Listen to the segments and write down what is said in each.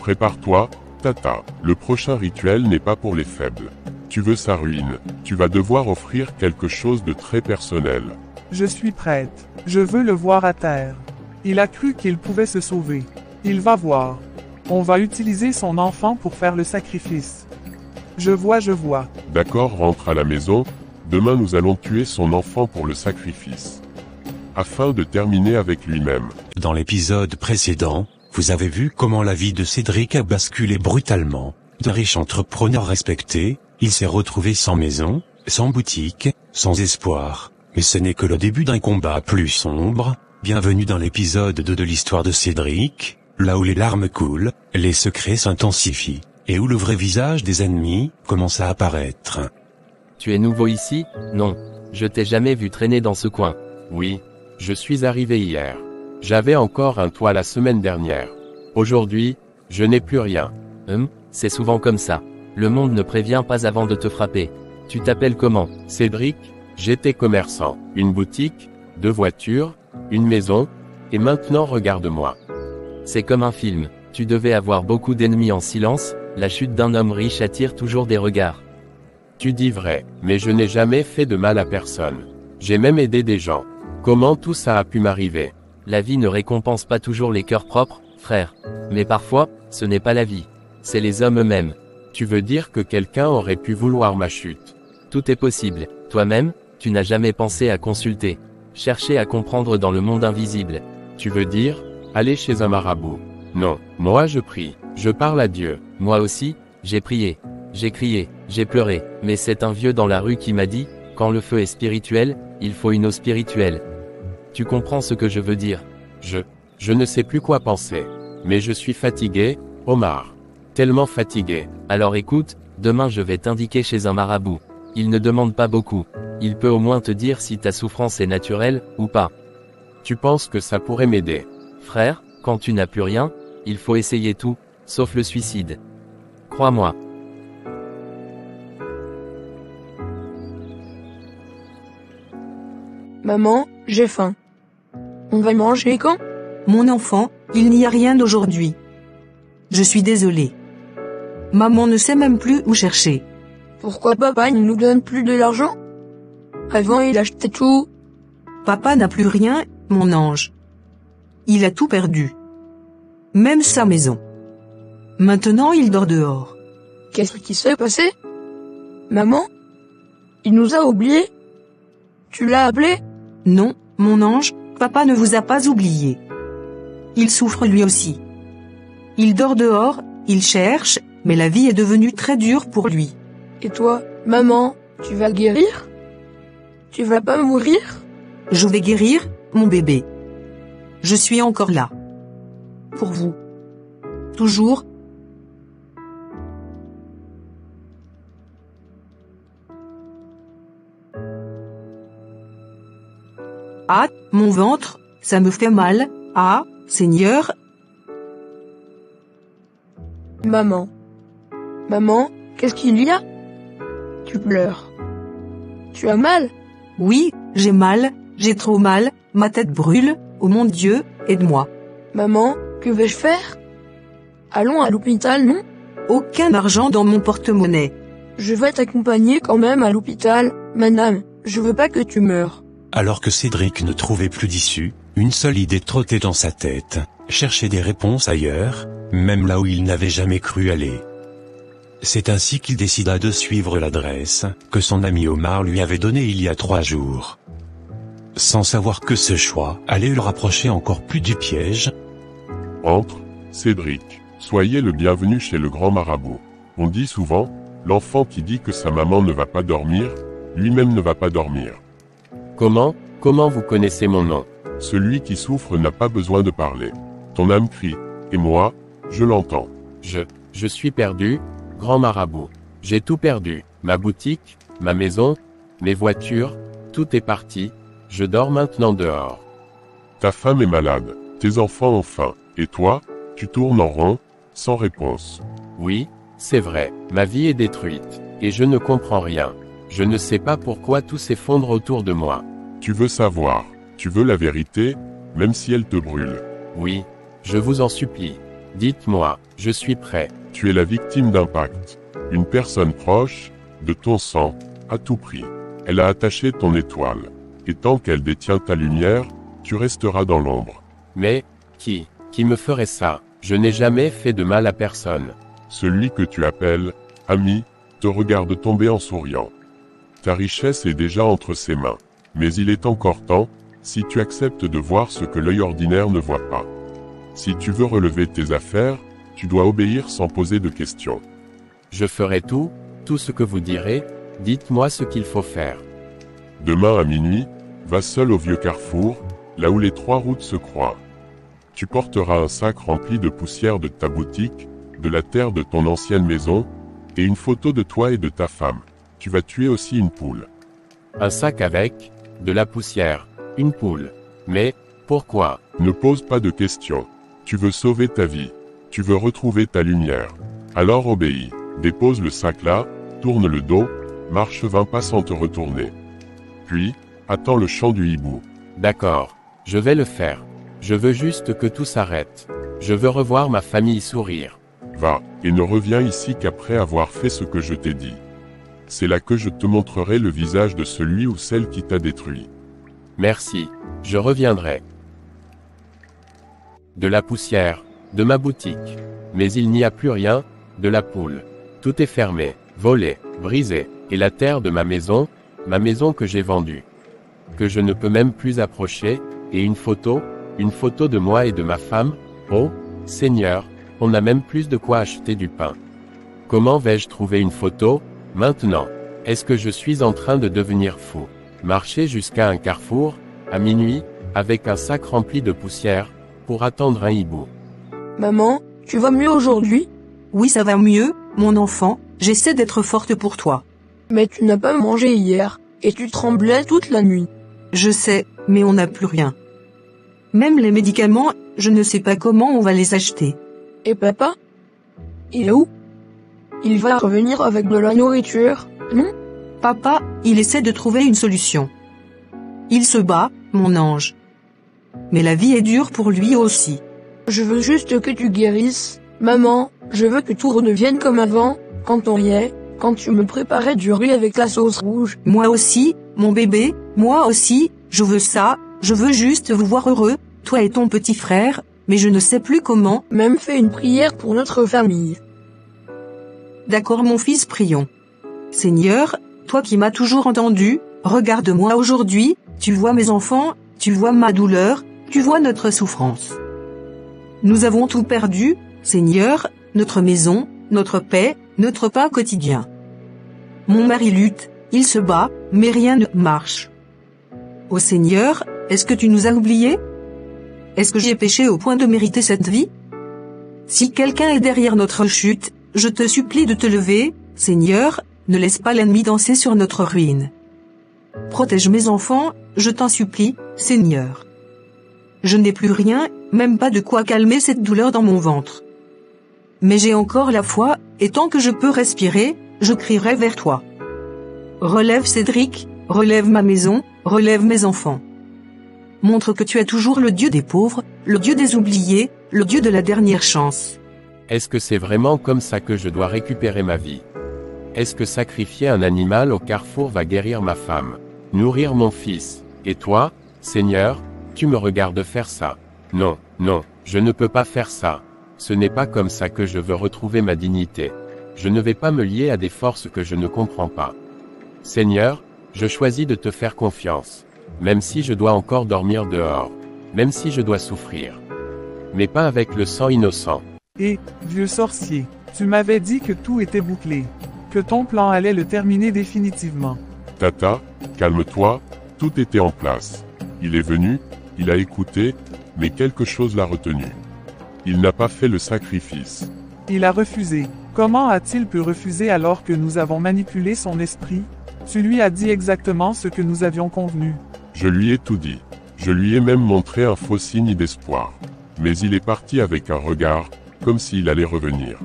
Prépare-toi, Tata. Le prochain rituel n'est pas pour les faibles. Tu veux sa ruine. Tu vas devoir offrir quelque chose de très personnel. Je suis prête. Je veux le voir à terre. Il a cru qu'il pouvait se sauver. Il va voir. On va utiliser son enfant pour faire le sacrifice. Je vois. D'accord, rentre à la maison. Demain nous allons tuer son enfant pour le sacrifice. Afin de terminer avec lui-même. Dans l'épisode précédent, vous avez vu comment la vie de Cédric a basculé brutalement. D'un riche entrepreneur respecté, il s'est retrouvé sans maison, sans boutique, sans espoir. Mais ce n'est que le début d'un combat plus sombre. Bienvenue dans l'épisode 2 de l'histoire de Cédric, là où les larmes coulent, les secrets s'intensifient, et où le vrai visage des ennemis commence à apparaître. Tu es nouveau ici? Non. Je t'ai jamais vu traîner dans ce coin. Oui. Je suis arrivé hier. J'avais encore un toit la semaine dernière. Aujourd'hui, je n'ai plus rien. C'est souvent comme ça. Le monde ne prévient pas avant de te frapper. Tu t'appelles comment? Cédric, j'étais commerçant. Une boutique, 2 voitures, une maison, et maintenant regarde-moi. C'est comme un film. Tu devais avoir beaucoup d'ennemis en silence, la chute d'un homme riche attire toujours des regards. Tu dis vrai, mais je n'ai jamais fait de mal à personne. J'ai même aidé des gens. Comment tout ça a pu m'arriver? La vie ne récompense pas toujours les cœurs propres, frère. Mais parfois, ce n'est pas la vie. C'est les hommes eux-mêmes. Tu veux dire que quelqu'un aurait pu vouloir ma chute? Tout est possible. Toi-même, tu n'as jamais pensé à consulter. Chercher à comprendre dans le monde invisible. Tu veux dire, aller chez un marabout? Non, moi je prie, je parle à Dieu. Moi aussi, j'ai prié. J'ai crié, j'ai pleuré, mais c'est un vieux dans la rue qui m'a dit, quand le feu est spirituel, il faut une eau spirituelle. Tu comprends ce que je veux dire? Je ne sais plus quoi penser. Mais je suis fatigué, Omar. Tellement fatigué. Alors écoute, demain je vais t'indiquer chez un marabout. Il ne demande pas beaucoup. Il peut au moins te dire si ta souffrance est naturelle, ou pas. Tu penses que ça pourrait m'aider? Frère, quand tu n'as plus rien, il faut essayer tout, sauf le suicide. Crois-moi. Maman, j'ai faim. On va manger quand? Mon enfant, il n'y a rien d'aujourd'hui. Je suis désolée. Maman ne sait même plus où chercher. Pourquoi papa ne nous donne plus de l'argent? Avant il achetait tout. Papa n'a plus rien, mon ange. Il a tout perdu. Même sa maison. Maintenant il dort dehors. Qu'est-ce qui s'est passé? Maman? Il nous a oubliés? Tu l'as appelé? Non, mon ange, papa ne vous a pas oublié. Il souffre lui aussi. Il dort dehors, il cherche, mais la vie est devenue très dure pour lui. Et toi, maman, tu vas guérir? Tu vas pas mourir? Je vais guérir, mon bébé. Je suis encore là. Pour vous. Toujours. Ah, mon ventre, ça me fait mal. Ah, Seigneur. Maman. Maman, qu'est-ce qu'il y a? Tu pleures. Tu as mal? Oui, j'ai mal, j'ai trop mal, ma tête brûle, oh mon Dieu, aide-moi. Maman, que vais-je faire? Allons à l'hôpital, non? Aucun argent dans mon porte-monnaie. Je vais t'accompagner quand même à l'hôpital, madame, je veux pas que tu meures. Alors que Cédric ne trouvait plus d'issue, une seule idée trottait dans sa tête, chercher des réponses ailleurs, même là où il n'avait jamais cru aller. C'est ainsi qu'il décida de suivre l'adresse que son ami Omar lui avait donnée il y a 3 jours. Sans savoir que ce choix allait le rapprocher encore plus du piège. Entre, Cédric. Soyez le bienvenu chez le grand marabout. On dit souvent, l'enfant qui dit que sa maman ne va pas dormir, lui-même ne va pas dormir. Comment vous connaissez mon nom? Celui qui souffre n'a pas besoin de parler. Ton âme crie, et moi, je l'entends. Je suis perdu, grand marabout. J'ai tout perdu. Ma boutique, ma maison, mes voitures, tout est parti. Je dors maintenant dehors. Ta femme est malade, tes enfants ont faim, et toi, tu tournes en rond, sans réponse. Oui, c'est vrai, ma vie est détruite, et je ne comprends rien. Je ne sais pas pourquoi tout s'effondre autour de moi. Tu veux savoir, tu veux la vérité, même si elle te brûle. Oui, je vous en supplie. Dites-moi, je suis prêt. Tu es la victime d'un pacte. Une personne proche, de ton sang, à tout prix. Elle a attaché ton étoile. Et tant qu'elle détient ta lumière, tu resteras dans l'ombre. Mais, qui me ferait ça? Je n'ai jamais fait de mal à personne. Celui que tu appelles ami te regarde tomber en souriant. Ta richesse est déjà entre ses mains. Mais il est encore temps, si tu acceptes de voir ce que l'œil ordinaire ne voit pas. Si tu veux relever tes affaires, tu dois obéir sans poser de questions. Je ferai tout ce que vous direz, dites-moi ce qu'il faut faire. Demain à minuit, va seul au vieux carrefour, là où les 3 routes se croisent. Tu porteras un sac rempli de poussière de ta boutique, de la terre de ton ancienne maison, et une photo de toi et de ta femme. Tu vas tuer aussi une poule. Un sac avec de la poussière, une poule. Mais, pourquoi? Ne pose pas de questions. Tu veux sauver ta vie. Tu veux retrouver ta lumière. Alors obéis. Dépose le sac là, tourne le dos, marche 20 pas sans te retourner. Puis, attends le chant du hibou. D'accord, je vais le faire. Je veux juste que tout s'arrête. Je veux revoir ma famille sourire. Va, et ne reviens ici qu'après avoir fait ce que je t'ai dit. C'est là que je te montrerai le visage de celui ou celle qui t'a détruit. Merci, je reviendrai. De la poussière, de ma boutique. Mais il n'y a plus rien, de la poule. Tout est fermé, volé, brisé, et la terre de ma maison que j'ai vendue. Que je ne peux même plus approcher, et une photo de moi et de ma femme, oh, Seigneur, on n'a même plus de quoi acheter du pain. Comment vais-je trouver une photo, maintenant? Est-ce que je suis en train de devenir fou? Marcher jusqu'à un carrefour, à minuit, avec un sac rempli de poussière, pour attendre un hibou. Maman, tu vas mieux aujourd'hui? Oui, ça va mieux, mon enfant, j'essaie d'être forte pour toi. Mais tu n'as pas mangé hier, et tu tremblais toute la nuit. Je sais, mais on n'a plus rien. Même les médicaments, je ne sais pas comment on va les acheter. Et papa? Il est où? Il va revenir avec de la nourriture, non? Papa, il essaie de trouver une solution. Il se bat, mon ange. Mais la vie est dure pour lui aussi. Je veux juste que tu guérisses, maman, je veux que tout redevienne comme avant, quand on riait, quand tu me préparais du riz avec la sauce rouge. Moi aussi, mon bébé, moi aussi, je veux ça, je veux juste vous voir heureux, toi et ton petit frère, mais je ne sais plus comment. Même fais une prière pour notre famille. D'accord mon fils, prions. Seigneur, toi qui m'as toujours entendu, regarde-moi aujourd'hui, tu vois mes enfants, tu vois ma douleur, tu vois notre souffrance. Nous avons tout perdu, Seigneur, notre maison, notre paix, notre pain quotidien. Mon mari lutte, il se bat, mais rien ne marche. Ô Seigneur, est-ce que tu nous as oubliés? Est-ce que j'ai péché au point de mériter cette vie? Si quelqu'un est derrière notre chute, je te supplie de te lever, Seigneur, ne laisse pas l'ennemi danser sur notre ruine. Protège mes enfants, je t'en supplie, Seigneur. Je n'ai plus rien, même pas de quoi calmer cette douleur dans mon ventre. Mais j'ai encore la foi, et tant que je peux respirer, je crierai vers toi. Relève Cédric, relève ma maison, relève mes enfants. Montre que tu es toujours le Dieu des pauvres, le Dieu des oubliés, le Dieu de la dernière chance. Est-ce que c'est vraiment comme ça que je dois récupérer ma vie? Est-ce que sacrifier un animal au carrefour va guérir ma femme, nourrir mon fils? Et toi, Seigneur, tu me regardes faire ça? Non, non, je ne peux pas faire ça. Ce n'est pas comme ça que je veux retrouver ma dignité. Je ne vais pas me lier à des forces que je ne comprends pas. Seigneur, je choisis de te faire confiance. Même si je dois encore dormir dehors. Même si je dois souffrir. Mais pas avec le sang innocent. Et, vieux sorcier, tu m'avais dit que tout était bouclé. Que ton plan allait le terminer définitivement. Tata, calme-toi, tout était en place. Il est venu, il a écouté, mais quelque chose l'a retenu. Il n'a pas fait le sacrifice. Il a refusé. Comment a-t-il pu refuser alors que nous avons manipulé son esprit? Tu lui as dit exactement ce que nous avions convenu. Je lui ai tout dit. Je lui ai même montré un faux signe d'espoir. Mais il est parti avec un regard, comme s'il allait revenir.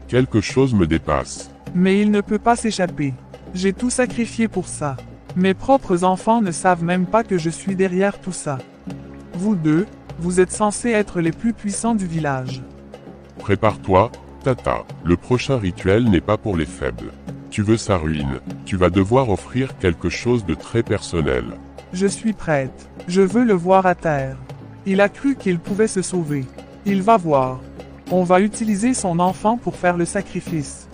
Quelque chose me dépasse. Mais il ne peut pas s'échapper. J'ai tout sacrifié pour ça. Mes propres enfants ne savent même pas que je suis derrière tout ça. Vous deux, vous êtes censés être les plus puissants du village. Prépare-toi, Tata, le prochain rituel n'est pas pour les faibles. Tu veux sa ruine, tu vas devoir offrir quelque chose de très personnel. Je suis prête. Je veux le voir à terre. Il a cru qu'il pouvait se sauver. Il va voir. On va utiliser son enfant pour faire le sacrifice.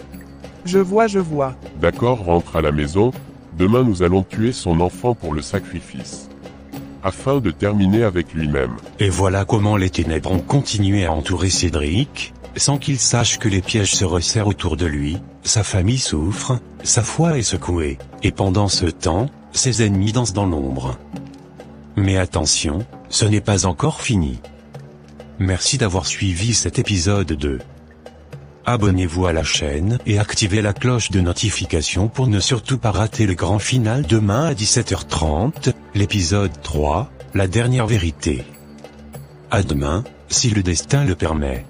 Je vois. D'accord, rentre à la maison, demain nous allons tuer son enfant pour le sacrifice. Afin de terminer avec lui-même. Et voilà comment les ténèbres ont continué à entourer Cédric, sans qu'il sache que les pièges se resserrent autour de lui, sa famille souffre, sa foi est secouée, et pendant ce temps, ses ennemis dansent dans l'ombre. Mais attention, ce n'est pas encore fini. Merci d'avoir suivi cet épisode 2. Abonnez-vous à la chaîne et activez la cloche de notification pour ne surtout pas rater le grand final demain à 17h30, l'épisode 3, la dernière vérité. À demain, si le destin le permet.